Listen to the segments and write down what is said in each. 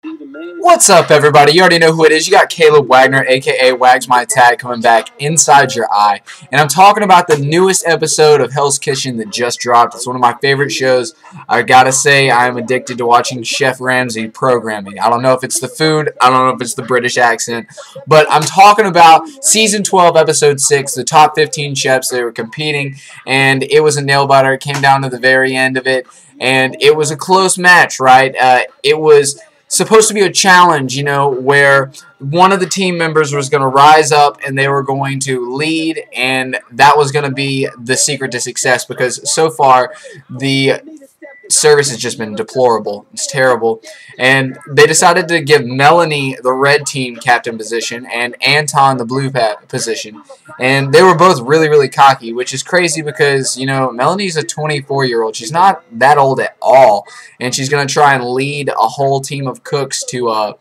What's up, everybody? You already know who it is. You got Caleb Wagner, a.k.a. Wags My Tag, coming back inside your eye. And I'm talking about the newest episode of Hell's Kitchen that just dropped. It's one of my favorite shows. I gotta say, I'm addicted to watching Chef Ramsay programming. I don't know if it's the food. I don't know if it's the British accent. But I'm talking about Season 12, Episode 6, the top 15 chefs. They were competing, and it was a nail-biter. It came down to the very end of it, and it was a close match, right? It was supposed to be a challenge, you know, where one of the team members was going to rise up and they were going to lead, and that was going to be the secret to success, because so far the service has just been deplorable. It's terrible. And they decided to give Melanie the red team captain position and Anton the blue position. And they were both really, really cocky, which is crazy because, you know, Melanie's a 24-year-old. She's not that old at all. And she's going to try and lead a whole team of cooks to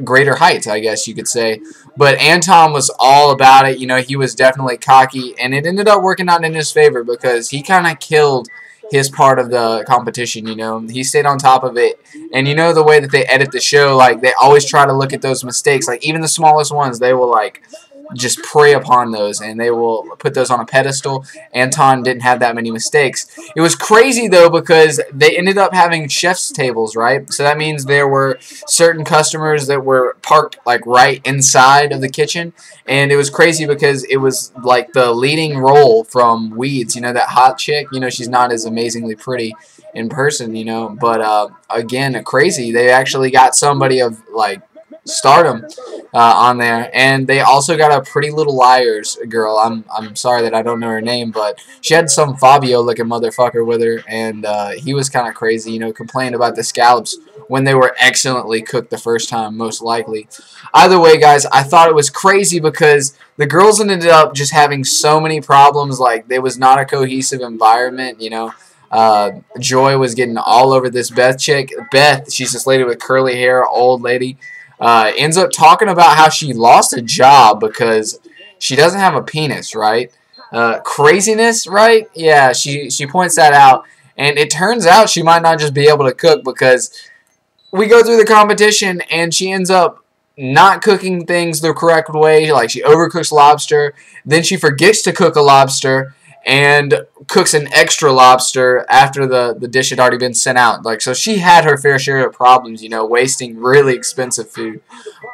greater heights, I guess you could say. But Anton was all about it. You know, he was definitely cocky. And it ended up working out in his favor because he kind of killed his part of the competition, you know. He stayed on top of it. And you know the way that they edit the show, like, they always try to look at those mistakes. Like, even the smallest ones, they will, like, just prey upon those, and they will put those on a pedestal. Anton didn't have that many mistakes. It was crazy, though, because they ended up having chef's tables, right? So that means there were certain customers that were parked, like, right inside of the kitchen. And it was crazy because it was, like, the leading role from Weeds. You know, that hot chick? You know, she's not as amazingly pretty in person, you know. But, again, crazy. They actually got somebody of, like, stardom on there, and they also got a Pretty Little Liars girl. I'm sorry that I don't know her name, but she had some Fabio looking motherfucker with her, and he was kind of crazy, you know, complained about the scallops when they were excellently cooked the first time, most likely. Either way, guys, I thought it was crazy because the girls ended up just having so many problems. Like, there was not a cohesive environment, you know. Joy was getting all over this Beth chick. Beth, she's this lady with curly hair, old lady. Ends up talking about how she lost a job because she doesn't have a penis, right? Craziness, right? Yeah, she points that out. And it turns out she might not just be able to cook, because we go through the competition and she ends up not cooking things the correct way. Like, she overcooks lobster, then she forgets to cook a lobster and cooks an extra lobster after the dish had already been sent out. Like, so she had her fair share of problems, you know, wasting really expensive food.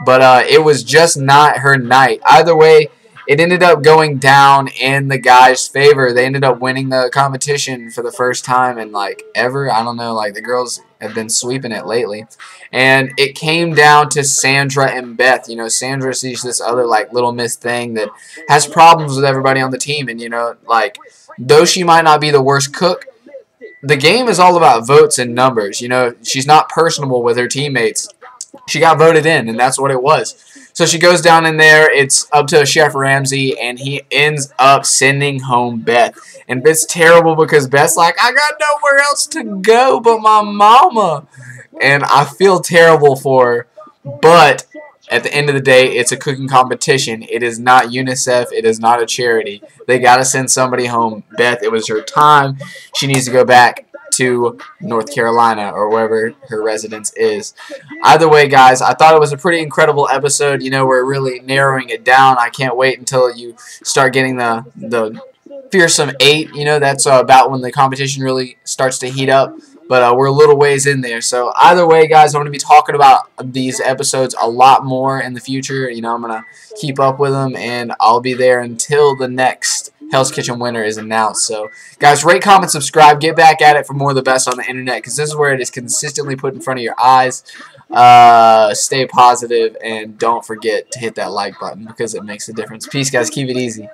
But it was just not her night. Either way, it ended up going down in the guys' favor. They ended up winning the competition for the first time in, like, ever. I don't know, like, the girls have been sweeping it lately. And it came down to Sandra and Beth. You know, Sandra sees this other, like, little miss thing that has problems with everybody on the team. And, you know, like, though she might not be the worst cook, the game is all about votes and numbers. You know, she's not personable with her teammates. She got voted in, and that's what it was. So she goes down in there. It's up to Chef Ramsay, and he ends up sending home Beth. And Beth's terrible because Beth's like, I got nowhere else to go but my mama. And I feel terrible for her. But at the end of the day, it's a cooking competition. It is not UNICEF. It is not a charity. They got to send somebody home. Beth, it was her time. She needs to go back to North Carolina or wherever her residence is. Either way, guys, I thought it was a pretty incredible episode. You know, we're really narrowing it down. I can't wait until you start getting the fearsome 8. You know, that's about when the competition really starts to heat up. But we're a little ways in there. So either way, guys, I'm going to be talking about these episodes a lot more in the future. You know, I'm going to keep up with them, and I'll be there until the next Hell's Kitchen winner is announced. So, guys, rate, comment, subscribe. Get back at it for more of the best on the internet, because this is where it is consistently put in front of your eyes. Stay positive, and don't forget to hit that like button because it makes a difference. Peace, guys. Keep it easy.